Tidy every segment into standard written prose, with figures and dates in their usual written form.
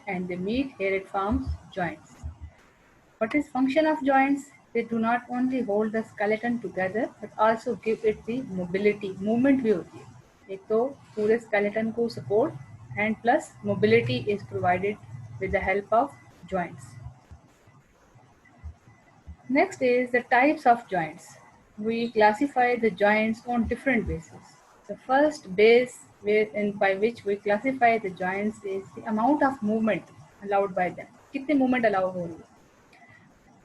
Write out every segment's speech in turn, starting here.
and they meet. Here it forms joints. What is function of joints? They do not only hold the skeleton together but also give it the mobility, movement भी होती है. एक तो पूरे skeleton को support and plus mobility is provided with the help of joints. Next is the types of joints. We classify the joints on different bases. The first base by which we classify the joints is the amount of movement allowed by them. कितने movement allow हो रही है.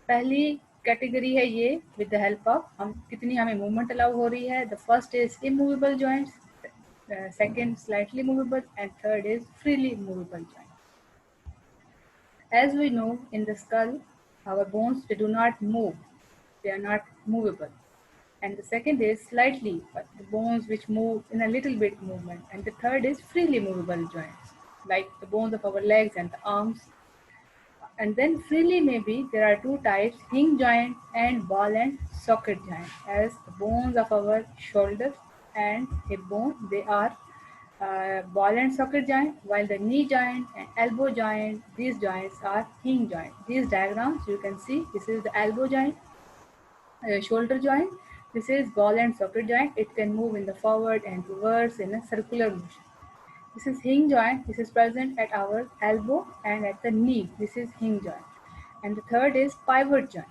पहली category है ये with the help of हम कितनी हमें मूवमेंट अलाउ हो रही है. The first is immovable joints, second slightly movable and third is freely movable joint. As we know, in the skull, our bones they do not move; they are not movable. And the second is slightly, but the bones which move in a little bit movement. And the third is freely movable joints, like the bones of our legs and the arms. And then freely maybe there are two types, hinge joint and ball and socket joint. As the bones of our shoulder and hip bone, they are ball and socket joint, while the knee joint and elbow joint, these joints are hinge joint. These diagrams you can see, this is the elbow joint, shoulder joint, this is ball and socket joint. It can move in the forward and reverse in a circular motion. This is hinge joint. This is present at our elbow and at the knee. This is hinge joint. And the third is pivot joint.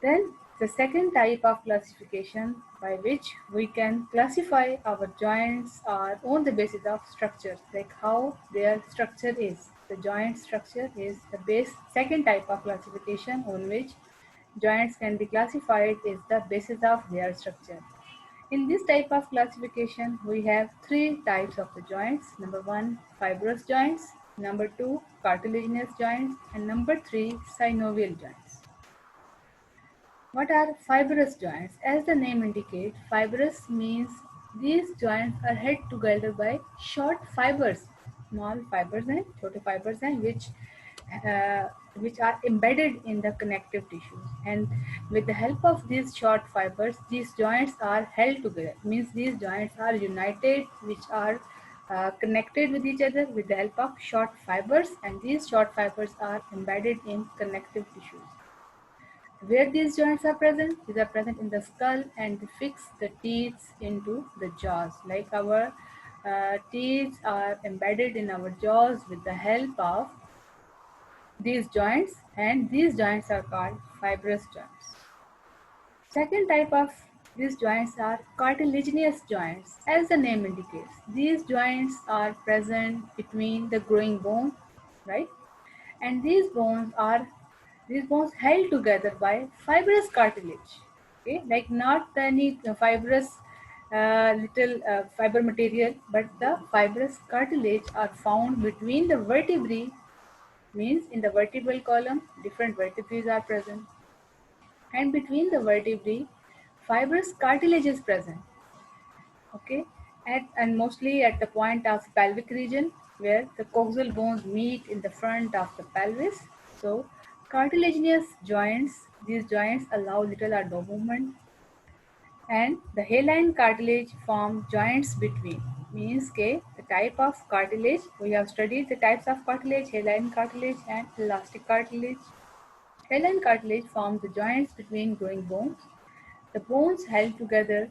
Then the second type of classification by which we can classify our joints are on the basis of structure, like how their structure is. The joint structure is the base. Second type of classification on which joints can be classified is the basis of their structure. In this type of classification, we have three types of the joints. Number one, fibrous joints. Number two, cartilaginous joints. And number three, synovial joints. What are fibrous joints? As the name indicates, fibrous means these joints are held together by short fibers, small fibers and छोटे fibers and which are embedded in the connective tissues. And with the help of these short fibers, these joints are held together. Means these joints are united, which are connected with each other with the help of short fibers, and these short fibers are embedded in connective tissues. Where these joints are present? These are present in the skull and they fix the teeth into the jaws. Like our teeth are embedded in our jaws with the help of these joints, and these joints are called fibrous joints. Second type of these joints are cartilaginous joints. As the name indicates, these joints are present between the growing bone, right? And these bones held together by fibrous cartilage. Okay, like not any fibrous little fiber material, but the fibrous cartilage are found between the vertebrae. Means in the vertebral column, different vertebrae are present, and between the vertebrae, fibrous cartilage is present. Okay, and mostly at the point of pelvic region where the coxal bones meet in the front of the pelvis. So cartilaginous joints, these joints allow little or no movement, and the hyaline cartilage form joints between. Means the type of cartilage, we have studied the types of cartilage, hyaline cartilage and elastic cartilage. Hyaline cartilage forms the joints between growing bones. The bones held together.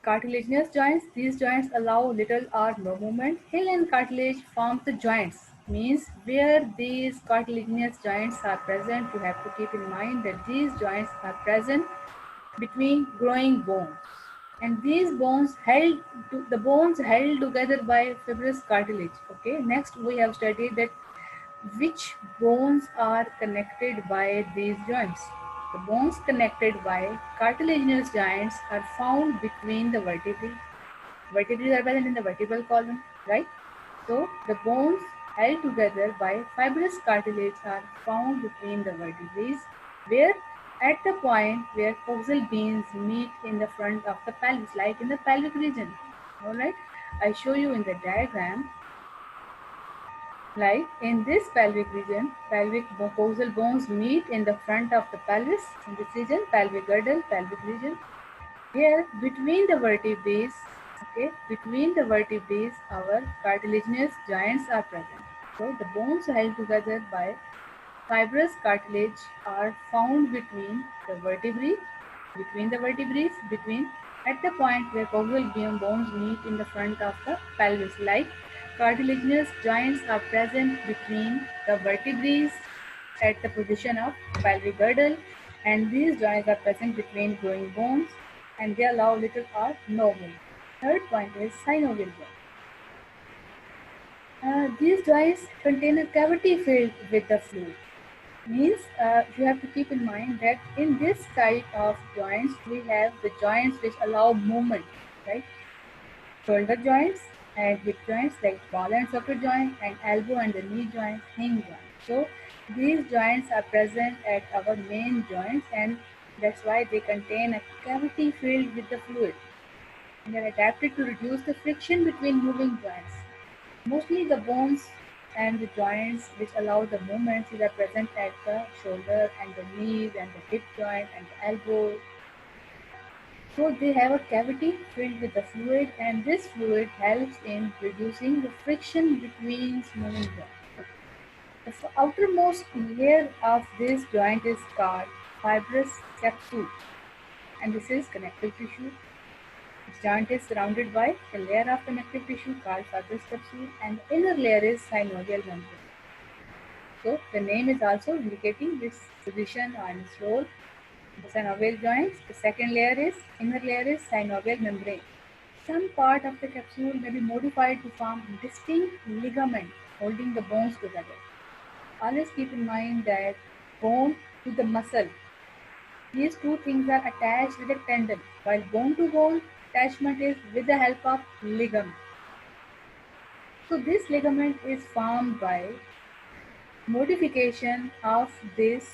Cartilaginous joints, these joints allow little or no movement. Hyaline cartilage forms the joints. Means where these cartilaginous joints are present, you have to keep in mind that these joints are present between growing bones. And these bones held together by fibrous cartilage. Okay, next we have studied that which bones are connected by these joints. The bones connected by cartilaginous joints are found between the vertebrae. Vertebrae are present in the vertebral column, right? So the bones held together by fibrous cartilage are found between the vertebrae, where at the point where coxal bones meet in the front of the pelvis, like in the pelvic region. All right, I show you in the diagram. Like in this pelvic region, pelvic coxal bones meet in the front of the pelvis. In this region, pelvic girdle, pelvic region. Here, between the vertebrae, Okay, between the vertebrae, our cartilaginous joints are present. So the bones held together by fibrous cartilage are found between between at the point where cogwheel beam bones meet in the front of the pelvis. Like cartilaginous joints are present between the vertebrae at the position of pelvic girdle, and these joints are present between growing bones, and they allow little or no movement. Third point is synovial joint. These joints contain a cavity filled with the fluid. Means you have to keep in mind that in this type of joints we have the joints which allow movement, right? Shoulder joints and hip joints like ball and socket joint, and elbow and the knee joint, hinge joint. So these joints are present at our main joints, and that's why they contain a cavity filled with the fluid. They are adapted to reduce the friction between moving joints. Mostly the bones and the joints which allow the movements are present at the shoulder and the knees and the hip joint and the elbow. So they have a cavity filled with the fluid, and this fluid helps in reducing the friction between moving joints. The outermost layer of this joint is called fibrous capsule, and this is connective tissue. Its joint is surrounded by a layer of connective tissue called fibrous capsule, and the inner layer is synovial membrane. So the name is also indicating this position and its role. The synovial joints, the second layer is, inner layer is synovial membrane. Some part of the capsule may be modified to form distinct ligament holding the bones together. Always keep in mind that bone to the muscle, these two things are attached with a tendon, while bone to bone attachment is with the help of ligament. So this ligament is formed by modification of this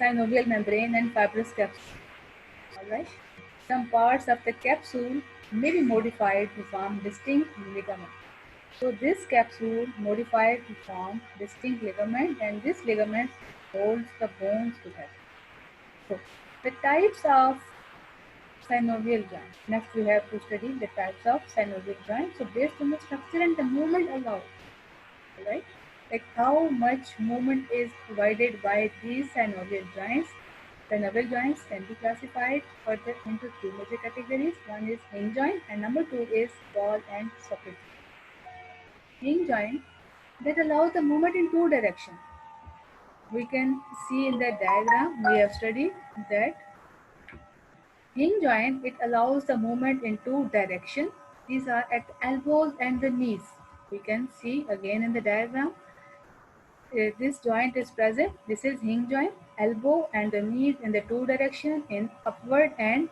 synovial membrane and fibrous capsule. Alright. Some parts of the capsule may be modified to form distinct ligament. So this capsule modified to form distinct ligament, and this ligament holds the bones together. So the types of synovial joint. Next we have to study the types of synovial joint. So based on the structure and the movement allowed, right? Like how much movement is provided by these synovial joints. Synovial joints can be classified further into two major categories. One is hinge joint and number two is ball and socket. Hinge joint that allows the movement in two directions. We can see in the diagram we have studied that hinge joint, it allows the movement in two directions. These are at the elbows and the knees. We can see again in the diagram. This joint is present. This is hinge joint, elbow and the knees in the two direction, in upward and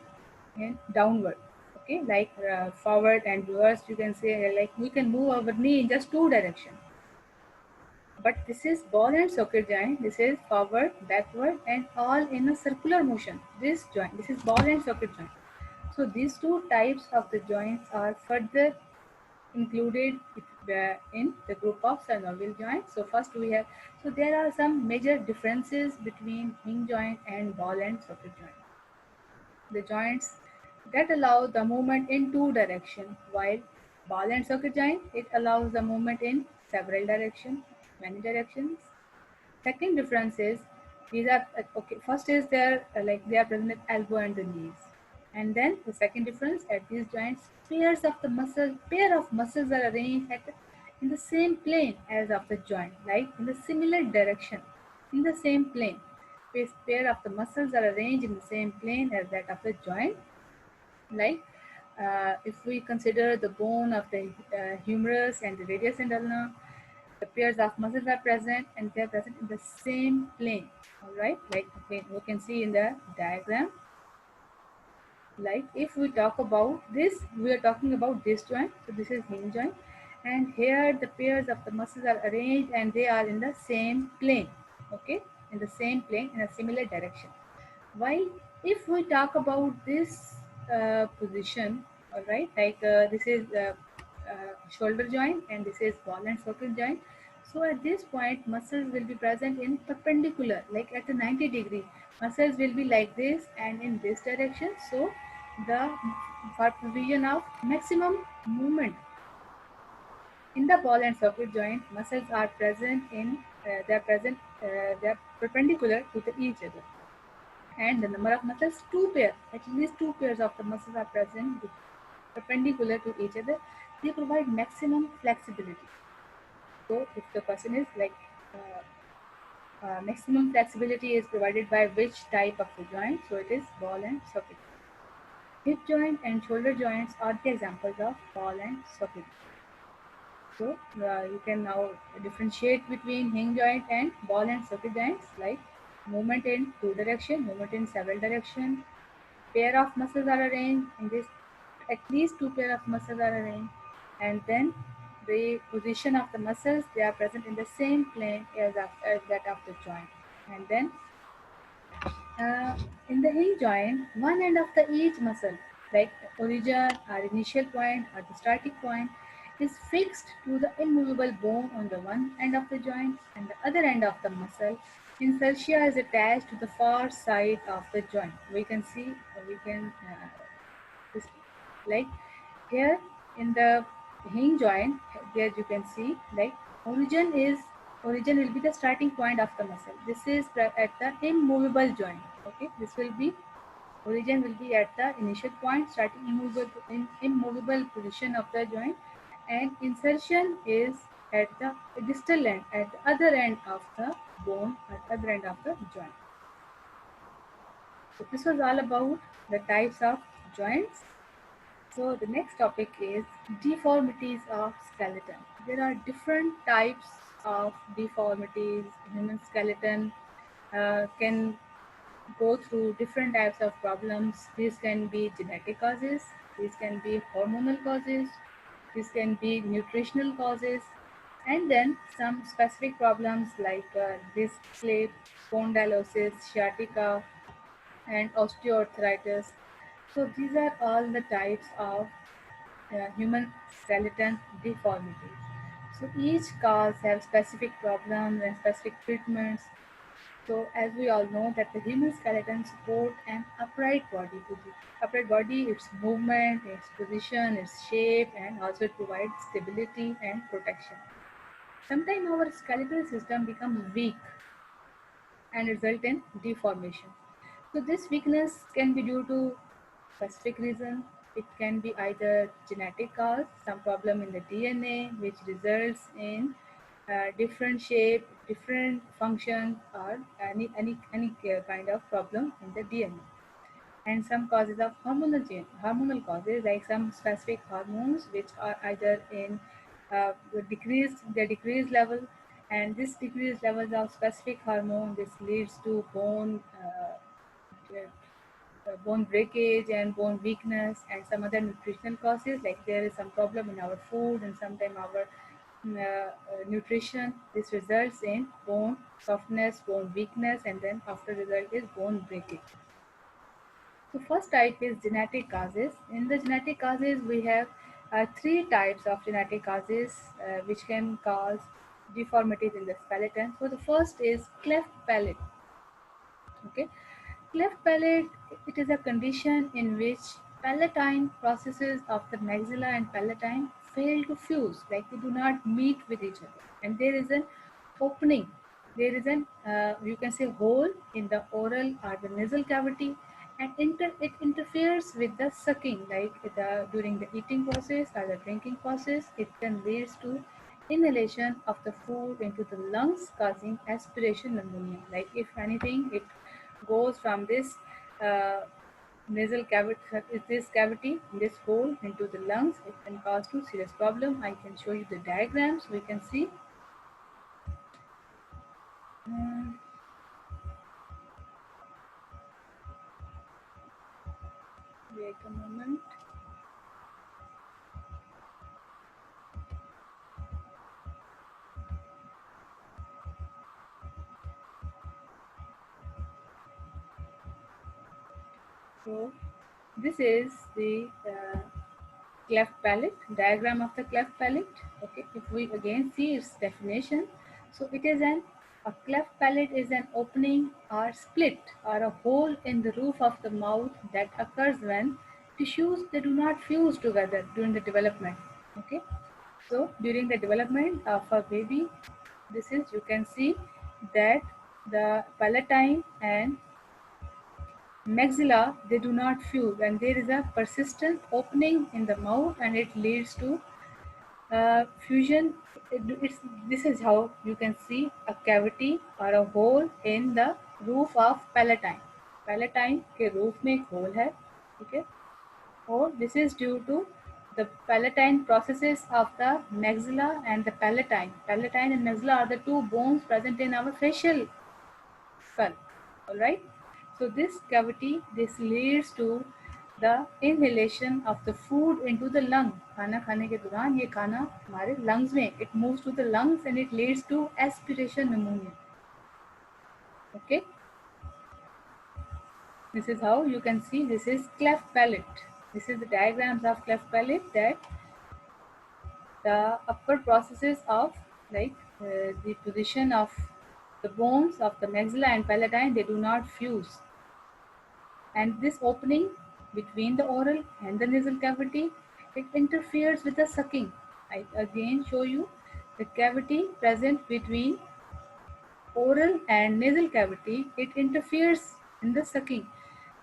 in downward. Okay, like forward and reverse. You can say like we can move our knee in just two directions. But this is ball and socket joint. This is forward, backward, and all in a circular motion. This joint, this is ball and socket joint. So these two types of the joints are further included in the group of synovial joints. So first we have, so there are some major differences between hinge joint and ball and socket joint. The joints that allow the movement in two directions, while ball and socket joint, it allows the movement in several directions, many directions. Second difference is these are okay. First is their like they are present at elbow and the knees, and then the second difference at these joints, pair of muscles are arranged in the same plane as of the joint, like in the similar direction, in the same plane. This pair of the muscles are arranged in the same plane as that of the joint, like if we consider the bone of the humerus and the radius and ulna, the pairs of muscles are present and they are present in the same plane. All right, like we can see in the diagram. Like if we talk about this, we are talking about this joint. So this is hinge joint, and here the pairs of the muscles are arranged and they are in the same plane. Okay, in the same plane in a similar direction. While if we talk about this position, all right, like this is shoulder joint and this is ball and socket joint. So at this point, muscles will be present in perpendicular, like at a 90 degree. Muscles will be like this and in this direction. So the for provision of maximum movement. In the ball and socket joint, muscles are present in they are perpendicular to each other, and the number of muscles two pair. At least two pairs of the muscles are present perpendicular to each other. They provide maximum flexibility. So, if the question is like maximum flexibility is provided by which type of the joint, so it is ball and socket. Hip joint and shoulder joints are the examples of ball and socket. So you can now differentiate between hinge joint and ball and socket joints, like movement in two direction, movement in several direction. Pair of muscles are arranged in this. At least two pair of muscles are arranged, and then the position of the muscles, they are present in the same plane as that of the joint. And then uh, in the hinge joint, one end of the each muscle, like origin or initial point or the starting point, is fixed to the immovable bone on the one end of the joint, and the other end of the muscle, insertia, is attached to the far side of the joint. We can see, we can this, like here in the hinge joint, there you can see like origin will be the starting point of the muscle. This is at the immovable joint. Okay, this will be origin will be at the initial point, starting immovable position of the joint, and insertion is at the distal end, at the other end of the bone, at the other end of the joint. So this was all about the types of joints. So the next topic is deformities of skeleton. There are different types of deformities. Human skeleton can go through different types of problems. These can be genetic causes, these can be hormonal causes, these can be nutritional causes, and then some specific problems like disc slip, spondylosis, sciatica, and osteoarthritis. So these are all the types of human skeleton deformities. So each cause have specific problems and specific treatments. So as we all know that the human skeleton support an upright body. Upright body, its movement, its position, its shape, and also it provides stability and protection. Sometimes our skeletal system becomes weak and result in deformation. So this weakness can be due to specific reason. It can be either genetic cause, some problem in the DNA, which results in different shape, different function, or any kind of problem in the DNA. And some causes of hormonal change, hormonal causes like some specific hormones which are either in decreased level, and this decreased levels of specific hormone, this leads to bone breakage and bone weakness, and some other nutritional causes like there is some problem in our food and sometimes our nutrition. This results in bone softness, bone weakness, and then after result is bone breakage. So first type is genetic causes. In the genetic causes, we have three types of genetic causes which can cause deformities in the skeleton. So the first is cleft palate. Okay, cleft palate, it is a condition in which palatine processes of the maxilla and palatine fail to fuse, like they do not meet with each other, and there is an opening. There is an you can say hole in the oral or the nasal cavity, and it interferes with the sucking, like during the eating process or the drinking process. It can lead to inhalation of the food into the lungs, causing aspiration pneumonia. Like if anything, it goes from this uh, nasal cavity, this cavity, this hole into the lungs. It can cause two serious problem. I can show you the diagrams. We can see. Um, Wait a moment. So this is the cleft palate, diagram of the cleft palate. Okay, if we again see its definition, so it is a cleft palate is an opening or split or a hole in the roof of the mouth that occurs when tissues, they do not fuse together during the development. Okay, so during the development of a baby, this is, you can see that the palatine and maxilla, they do not fuse, and there is a persistent opening in the mouth, and it leads to fusion. This is how you can see a cavity or a hole in the roof of palatine. Palatine के roof में एक hole है, ठीक है, or this is due to the palatine processes of the maxilla and the palatine. Palatine and maxilla are the two bones present in our facial skull. All right. So this cavity, this leads to the inhalation of the food into the lung. खाना खाने के दौरान ये खाना हमारे lungs में, it moves to the lungs and it leads to aspiration pneumonia. Okay. This is how you can see. This is cleft palate. This is the diagrams of cleft palate, that the upper processes of, like the position of the bones of the maxilla and palatine, they do not fuse, and this opening between the oral and the nasal cavity, it interferes with the sucking. I again show you the cavity present between oral and nasal cavity, it interferes in the sucking.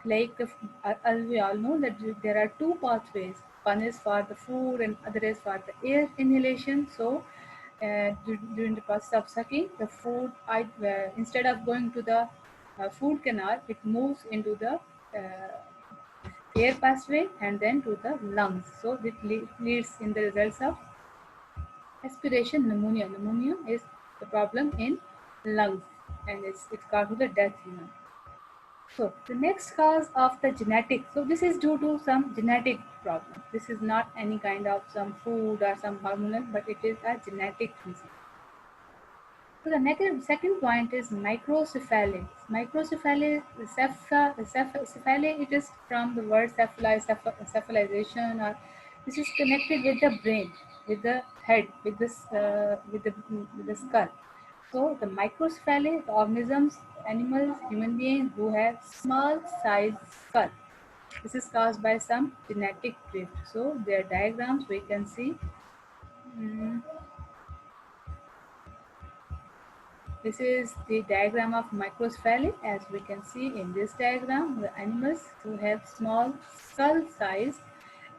Like as we all know that there are two pathways. One is for the food and other is for the air inhalation. So during the process of sucking, the food, instead of going to the food canal, it moves into the air passageway and then to the lungs. So it leads in the results of aspiration pneumonia. Pneumonia is the problem in lungs, and it's caused to the death even. So the next cause of the genetic, so this is due to some genetic problem. This is not any kind of some food or some hormonal, but it is a genetic reason. So the second point is microcephaly. Microcephaly, cephaly, it is from the word cephalization, or this is connected with the brain, with the head, with this, with the skull. So the microcephaly, the organisms, animals, human beings who have small size skull. This is caused by some genetic drift. So their diagrams we can see. This is the diagram of microcephaly. As we can see in this diagram, the animals who have small skull size,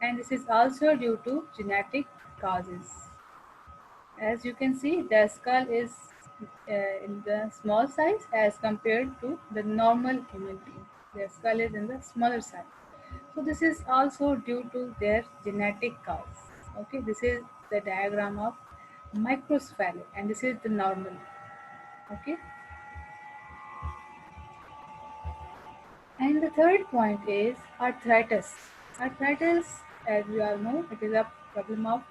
and this is also due to genetic causes. As you can see, the skull is in the small size as compared to the normal human being. Their skull is in the smaller size. So this is also due to their genetic cause. Okay, this is the diagram of microcephaly, and this is the normal. Okay. And the third point is arthritis. Arthritis, as we all know, it is a problem of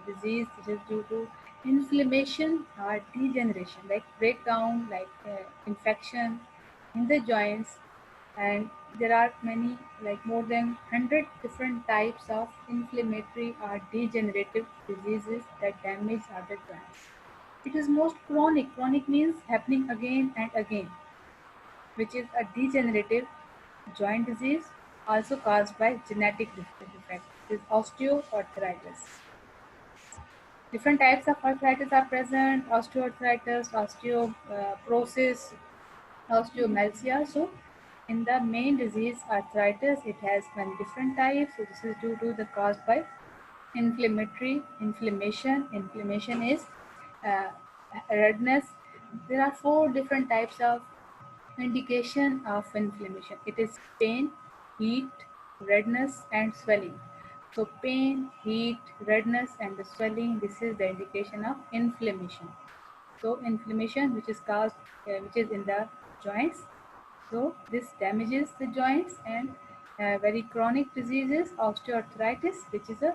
disease which is due to inflammation or degeneration, like breakdown, like infection in the joints. And there are many, like more than 100 different types of inflammatory or degenerative diseases that damage other joints. It is most chronic. Chronic means happening again and again, which is a degenerative joint disease also caused by genetic defect. It is osteoarthritis. Different types of arthritis are present: osteoarthritis, osteoporosis, osteomalcia. So in the main disease arthritis, it has many different types. So this is due to the caused by inflammation. Inflammation is uh, redness. There are 4 different types of indication of inflammation. It is pain, heat, redness, and swelling. So pain, heat, redness, and the swelling, this is the indication of inflammation. So inflammation which is caused, which is in the joints. So this damages the joints, and very chronic diseases, osteoarthritis, which is a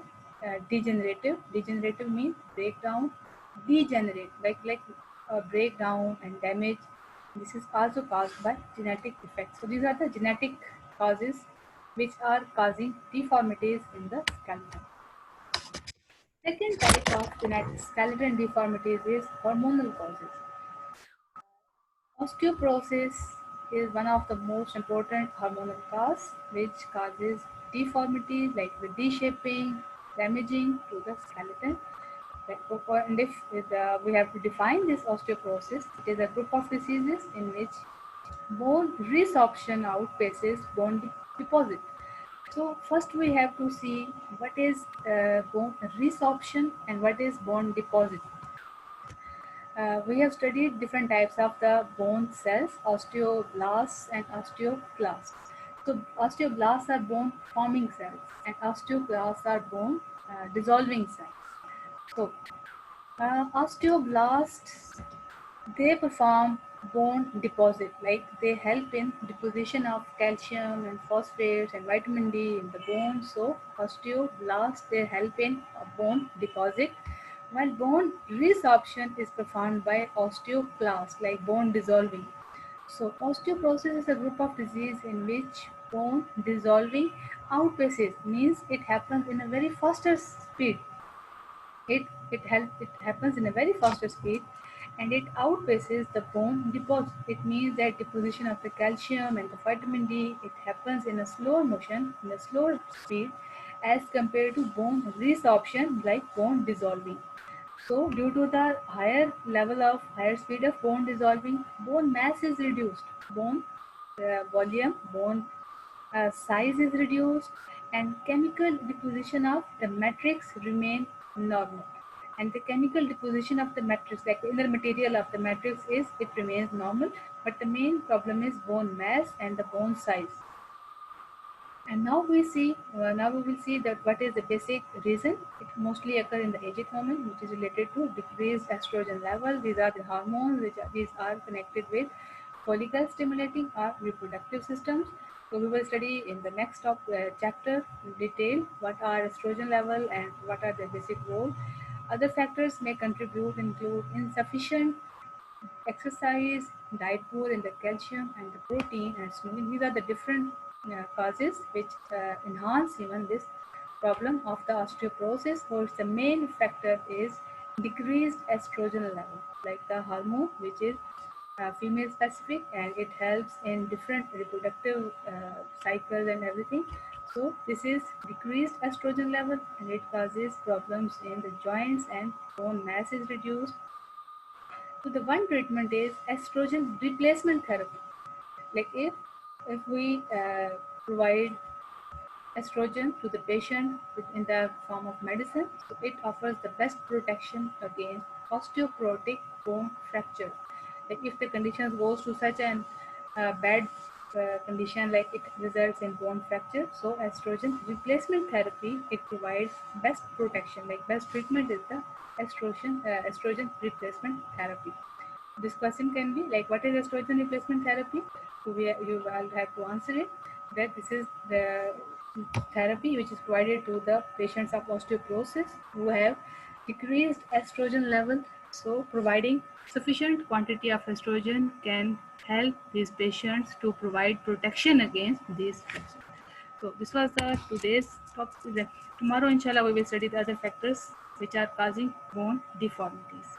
degenerative. Degenerative means breakdown, degenerate, like breakdown and damage. This is also caused by genetic defects. So these are the genetic causes which are causing deformities in the skeleton. Second type of genetic skeleton deformities is hormonal causes. Osteoporosis is one of the most important hormonal cause which causes deformities like the D-shaping, damaging to the skeleton. And if we have to define this osteoporosis, it is a group of diseases in which bone resorption outpaces bone deposit. So first we have to see what is bone resorption and what is bone deposit. We have studied different types of the bone cells, osteoblasts and osteoclasts. So osteoblasts are bone forming cells and osteoclasts are bone dissolving cells. So osteoblasts, they perform bone deposit, like they help in deposition of calcium and phosphates and vitamin D in the bone. So osteoblasts, they help in bone deposit, while bone resorption is performed by osteoclasts, like bone dissolving. So osteoporosis is a group of disease in which bone dissolving outpaces, means it happens in a very faster speed. It happens in a very faster speed, and it outpaces the bone deposit. It means that deposition of the calcium and the vitamin D, it happens in a slower motion, in a slower speed, as compared to bone resorption, like bone dissolving. So due to the higher speed of bone dissolving, bone mass is reduced, bone volume, bone size is reduced, and chemical deposition of the matrix remain normal. And the chemical deposition of the matrix, like the inner material of the matrix, is it remains normal, but the main problem is bone mass and the bone size. And now we will see that what is the basic reason. It mostly occur in the aged woman, which is related to decreased estrogen level. These are the hormones these are connected with follicle stimulating or reproductive systems. So we will study in the next chapter in detail what are estrogen level and what are their basic role. Other factors may contribute include insufficient exercise, diet poor in the calcium and the protein and smoking. These are the different causes which enhance even this problem of the osteoporosis. So the main factor is decreased estrogen level, like the hormone, which is female specific, and it helps in different reproductive cycles and everything. So this is decreased estrogen level, and it causes problems in the joints, and bone mass is reduced. So the one treatment is estrogen replacement therapy. Like if we provide estrogen to the patient in the form of medicine, so it offers the best protection against osteoporotic bone fracture. Like if the condition goes to such an bad condition, like it results in bone fracture, so estrogen replacement therapy, it provides best protection. Like best treatment is the estrogen replacement therapy. This question can be like, what is estrogen replacement therapy? So you will have to answer it, that this is the therapy which is provided to the patients of osteoporosis who have decreased estrogen level. So providing sufficient quantity of estrogen can help these patients to provide protection against these factors. So this was the today's topic. Tomorrow inshallah we will study the other factors which are causing bone deformities.